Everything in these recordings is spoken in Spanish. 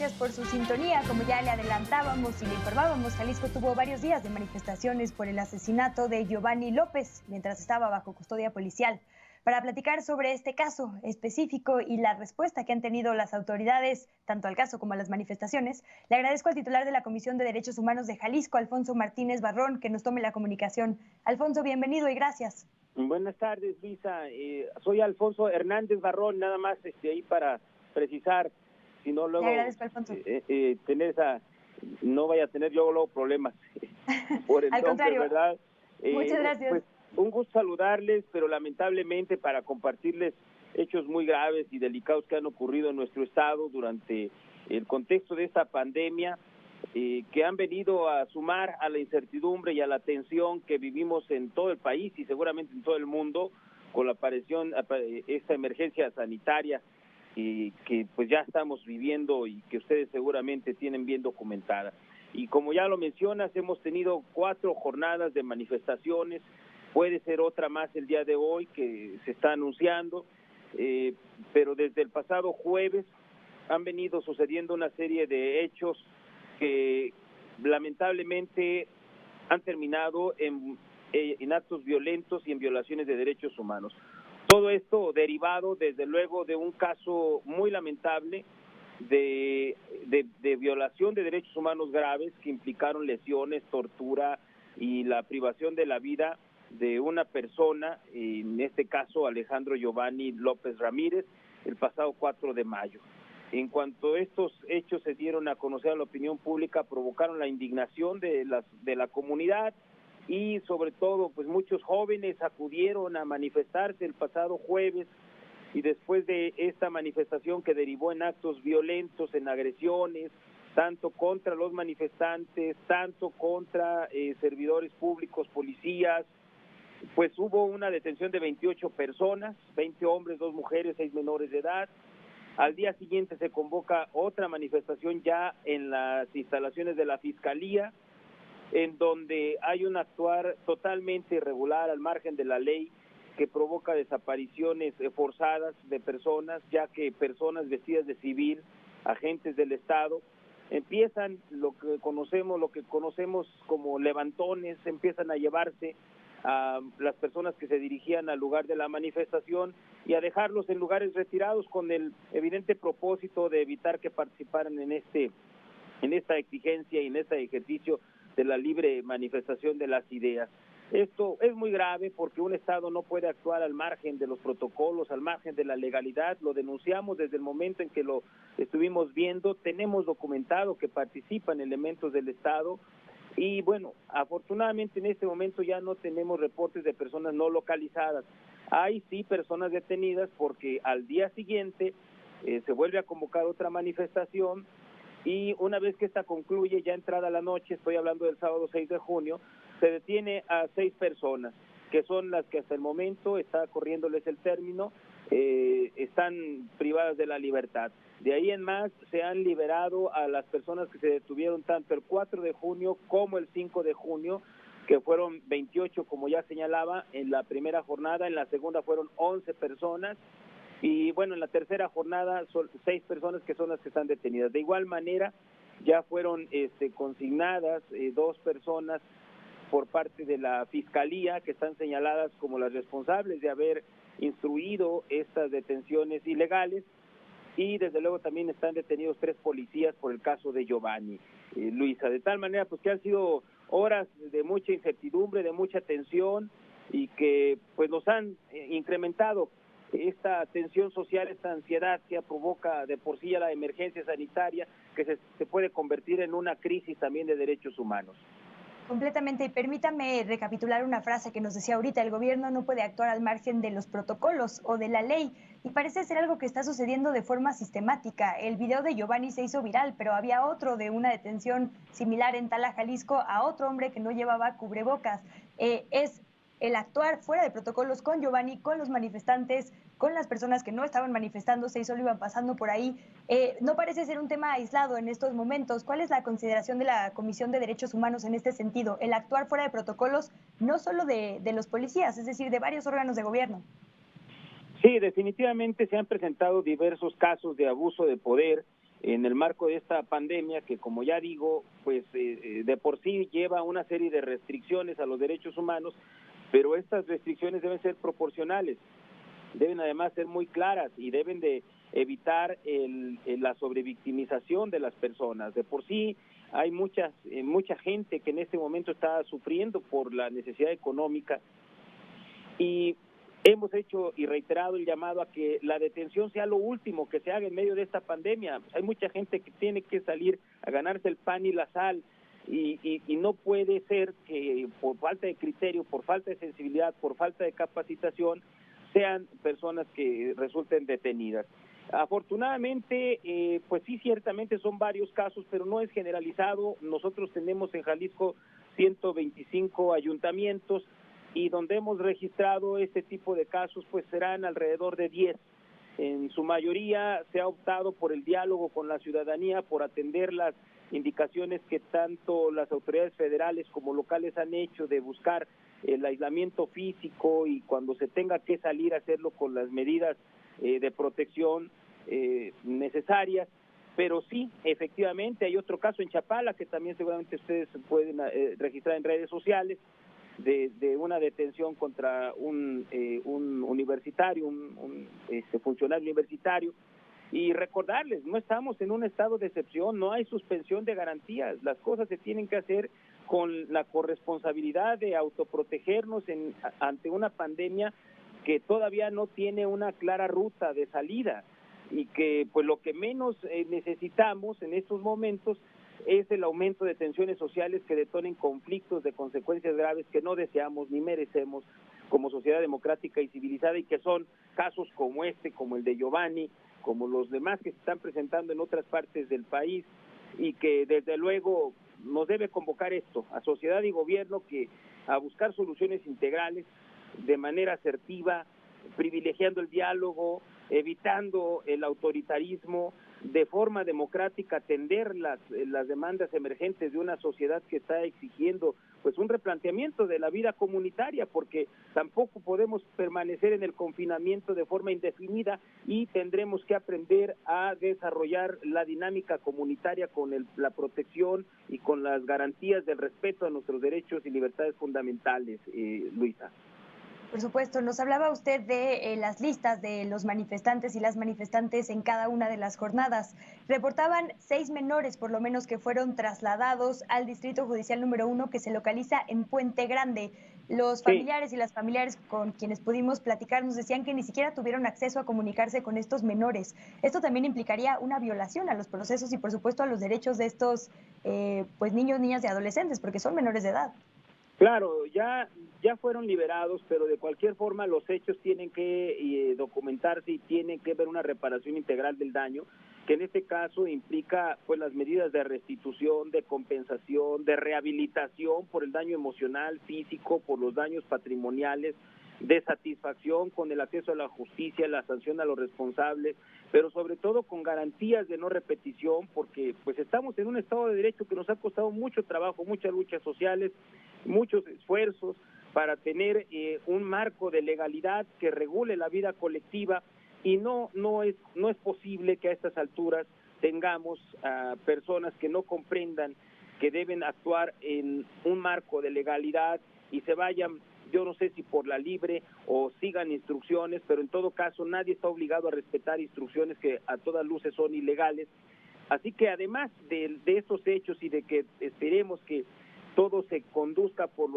gracias por su sintonía. Como ya le adelantábamos y le informábamos, Jalisco tuvo varios días de manifestaciones por el asesinato de Giovanni López mientras estaba bajo custodia policial. Para platicar sobre este caso específico y la respuesta que han tenido las autoridades, tanto al caso como a las manifestaciones, le agradezco al titular de la Comisión de Derechos Humanos de Jalisco, Alfonso Martínez Barrón, que nos tome la comunicación. Alfonso, bienvenido y gracias. Buenas tardes, Luisa. Soy Alfonso Hernández Barrón, nada más ahí para precisar, si no luego Le agradezco, Alfonso. tener no vaya a tener yo luego problemas por el Al nombre, contrario, ¿verdad? muchas gracias. Pues un gusto saludarles, pero lamentablemente para compartirles hechos muy graves y delicados que han ocurrido en nuestro estado durante el contexto de esta pandemia, que han venido a sumar a la incertidumbre y a la tensión que vivimos en todo el país y seguramente en todo el mundo con la aparición esta emergencia sanitaria que pues ya estamos viviendo y que ustedes seguramente tienen bien documentada. Y como ya lo mencionas, hemos tenido 4 jornadas de manifestaciones, puede ser otra más el día de hoy que se está anunciando, pero desde el pasado jueves han venido sucediendo una serie de hechos que lamentablemente han terminado en actos violentos y en violaciones de derechos humanos. Todo esto derivado, desde luego, de un caso muy lamentable de violación de derechos humanos graves que implicaron lesiones, tortura y la privación de la vida de una persona, en este caso Alejandro Giovanni López Ramírez, el pasado 4 de mayo. En cuanto estos hechos se dieron a conocer a la opinión pública, provocaron la indignación de la comunidad y sobre todo pues muchos jóvenes acudieron a manifestarse el pasado jueves, y después de esta manifestación que derivó en actos violentos, en agresiones, tanto contra los manifestantes, tanto contra servidores públicos, policías, pues hubo una detención de 28 personas, 20 hombres, 2 mujeres, 6 menores de edad. Al día siguiente se convoca otra manifestación ya en las instalaciones de la Fiscalía, en donde hay un actuar totalmente irregular al margen de la ley que provoca desapariciones forzadas de personas, ya que personas vestidas de civil, agentes del Estado, empiezan lo que conocemos como levantones, empiezan a llevarse a las personas que se dirigían al lugar de la manifestación y a dejarlos en lugares retirados con el evidente propósito de evitar que participaran en esta exigencia y en este ejercicio de la libre manifestación de las ideas. Esto es muy grave porque un Estado no puede actuar al margen de los protocolos, al margen de la legalidad. Lo denunciamos desde el momento en que lo estuvimos viendo, tenemos documentado que participan elementos del Estado. Y bueno, afortunadamente en este momento ya no tenemos reportes de personas no localizadas. Hay sí personas detenidas porque al día siguiente se vuelve a convocar otra manifestación y una vez que esta concluye, ya entrada la noche, estoy hablando del sábado 6 de junio, se detiene a 6 personas, que son las que hasta el momento, está corriéndoles el término, están privadas de la libertad. De ahí en más se han liberado a las personas que se detuvieron tanto el 4 de junio como el 5 de junio, que fueron 28, como ya señalaba, en la primera jornada, en la segunda fueron 11 personas, y bueno, en la tercera jornada son 6 personas que son las que están detenidas. De igual manera, ya fueron consignadas 2 personas por parte de la Fiscalía que están señaladas como las responsables de haber instruido estas detenciones ilegales, y desde luego también están detenidos 3 policías por el caso de Giovanni, Luisa, de tal manera pues que han sido horas de mucha incertidumbre, de mucha tensión y que pues nos han incrementado esta tensión social, esta ansiedad que provoca de por sí ya la emergencia sanitaria, que se puede convertir en una crisis también de derechos humanos. Completamente, y permítame recapitular una frase que nos decía ahorita: el gobierno no puede actuar al margen de los protocolos o de la ley, y parece ser algo que está sucediendo de forma sistemática. El video de Giovanni se hizo viral, pero había otro de una detención similar en Tala, Jalisco, a otro hombre que no llevaba cubrebocas. Es el actuar fuera de protocolos con Giovanni, con los manifestantes, con las personas que no estaban manifestándose y solo iban pasando por ahí. No parece ser un tema aislado en estos momentos. ¿Cuál es la consideración de la Comisión de Derechos Humanos en este sentido? El actuar fuera de protocolos, no solo de los policías, es decir, de varios órganos de gobierno. Sí, definitivamente se han presentado diversos casos de abuso de poder en el marco de esta pandemia que, como ya digo, pues de por sí lleva una serie de restricciones a los derechos humanos, pero estas restricciones deben ser proporcionales, deben además ser muy claras y deben de evitar la sobrevictimización de las personas. De por sí hay mucha gente que en este momento está sufriendo por la necesidad económica y hemos hecho y reiterado el llamado a que la detención sea lo último que se haga en medio de esta pandemia. Hay mucha gente que tiene que salir a ganarse el pan y la sal y no puede ser que por falta de criterio, por falta de sensibilidad, por falta de capacitación, sean personas que resulten detenidas. Afortunadamente, pues sí, ciertamente son varios casos, pero no es generalizado. Nosotros tenemos en Jalisco 125 ayuntamientos y donde hemos registrado este tipo de casos, pues serán alrededor de 10. En su mayoría se ha optado por el diálogo con la ciudadanía, por atender las indicaciones que tanto las autoridades federales como locales han hecho de buscar el aislamiento físico y cuando se tenga que salir a hacerlo con las medidas de protección necesarias. Pero sí, efectivamente, hay otro caso en Chapala que también seguramente ustedes pueden registrar en redes sociales, de una detención contra un universitario, un funcionario universitario. Y recordarles, no estamos en un estado de excepción, no hay suspensión de garantías, las cosas se tienen que hacer con la corresponsabilidad de autoprotegernos ante una pandemia que todavía no tiene una clara ruta de salida y que pues lo que menos necesitamos en estos momentos es el aumento de tensiones sociales que detonen conflictos de consecuencias graves que no deseamos ni merecemos como sociedad democrática y civilizada, y que son casos como este, como el de Giovanni, como los demás que se están presentando en otras partes del país, y que desde luego nos debe convocar esto, a sociedad y gobierno, que a buscar soluciones integrales de manera asertiva, privilegiando el diálogo, evitando el autoritarismo, de forma democrática atender las demandas emergentes de una sociedad que está exigiendo pues un replanteamiento de la vida comunitaria, porque tampoco podemos permanecer en el confinamiento de forma indefinida y tendremos que aprender a desarrollar la dinámica comunitaria con la protección y con las garantías del respeto a nuestros derechos y libertades fundamentales, Luisa. Por supuesto, nos hablaba usted de las listas de los manifestantes y las manifestantes en cada una de las jornadas. Reportaban 6 menores, por lo menos, que fueron trasladados al Distrito Judicial número 1, que se localiza en Puente Grande. Los familiares y las familiares con quienes pudimos platicar nos decían que ni siquiera tuvieron acceso a comunicarse con estos menores. Esto también implicaría una violación a los procesos y, por supuesto, a los derechos de estos pues niños, niñas y adolescentes, porque son menores de edad. Claro, ya fueron liberados, pero de cualquier forma los hechos tienen que documentarse y tienen que ver una reparación integral del daño, que en este caso implica pues las medidas de restitución, de compensación, de rehabilitación por el daño emocional, físico, por los daños patrimoniales, de satisfacción con el acceso a la justicia, la sanción a los responsables, pero sobre todo con garantías de no repetición, porque pues estamos en un Estado de Derecho que nos ha costado mucho trabajo, muchas luchas sociales, muchos esfuerzos para tener un marco de legalidad que regule la vida colectiva, y no es posible que a estas alturas tengamos personas que no comprendan que deben actuar en un marco de legalidad y se vayan, yo no sé si por la libre o sigan instrucciones, pero en todo caso nadie está obligado a respetar instrucciones que a todas luces son ilegales. Así que además de estos hechos y de que esperemos que todo se conduzca por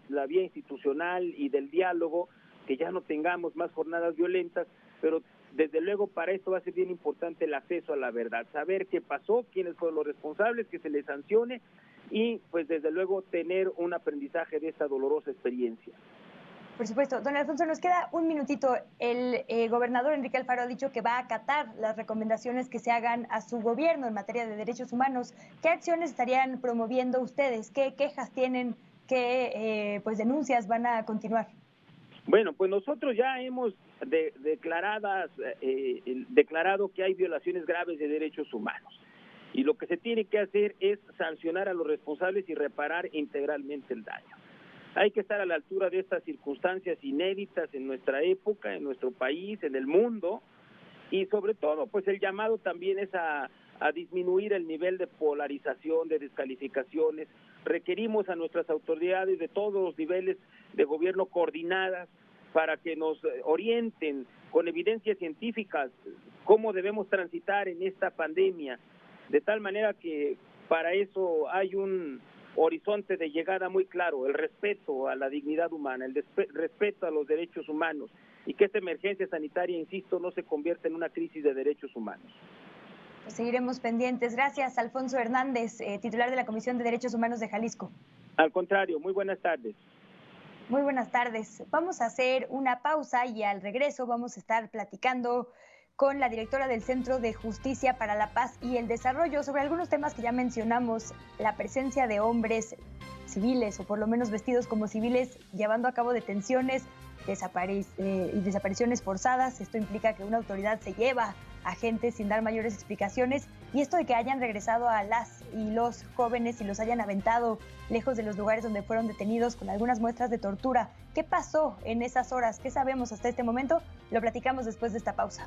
la vía institucional y del diálogo, que ya no tengamos más jornadas violentas, pero desde luego para esto va a ser bien importante el acceso a la verdad, saber qué pasó, quiénes fueron los responsables, que se les sancione y pues desde luego tener un aprendizaje de esta dolorosa experiencia. Por supuesto. Don Alfonso, nos queda un minutito. El gobernador Enrique Alfaro ha dicho que va a acatar las recomendaciones que se hagan a su gobierno en materia de derechos humanos. ¿Qué acciones estarían promoviendo ustedes? ¿Qué quejas tienen? ¿Qué denuncias van a continuar? Bueno, pues nosotros ya hemos declarado que hay violaciones graves de derechos humanos. Y lo que se tiene que hacer es sancionar a los responsables y reparar integralmente el daño. Hay que estar a la altura de estas circunstancias inéditas en nuestra época, en nuestro país, en el mundo, y sobre todo, pues el llamado también es a a disminuir el nivel de polarización, de descalificaciones. Requerimos a nuestras autoridades de todos los niveles de gobierno coordinadas para que nos orienten con evidencias científicas cómo debemos transitar en esta pandemia, de tal manera que para eso hay un horizonte de llegada muy claro, el respeto a la dignidad humana, el respeto a los derechos humanos, y que esta emergencia sanitaria, insisto, no se convierta en una crisis de derechos humanos. Pues seguiremos pendientes. Gracias, Alfonso Hernández, titular de la Comisión de Derechos Humanos de Jalisco. Al contrario, muy buenas tardes. Muy buenas tardes. Vamos a hacer una pausa y al regreso vamos a estar platicando con la directora del Centro de Justicia para la Paz y el Desarrollo sobre algunos temas que ya mencionamos, la presencia de hombres civiles o por lo menos vestidos como civiles llevando a cabo detenciones y desapariciones forzadas. Esto implica que una autoridad se lleva a gente sin dar mayores explicaciones, y esto de que hayan regresado a las y los jóvenes y los hayan aventado lejos de los lugares donde fueron detenidos con algunas muestras de tortura. ¿Qué pasó en esas horas? ¿Qué sabemos hasta este momento? Lo platicamos después de esta pausa.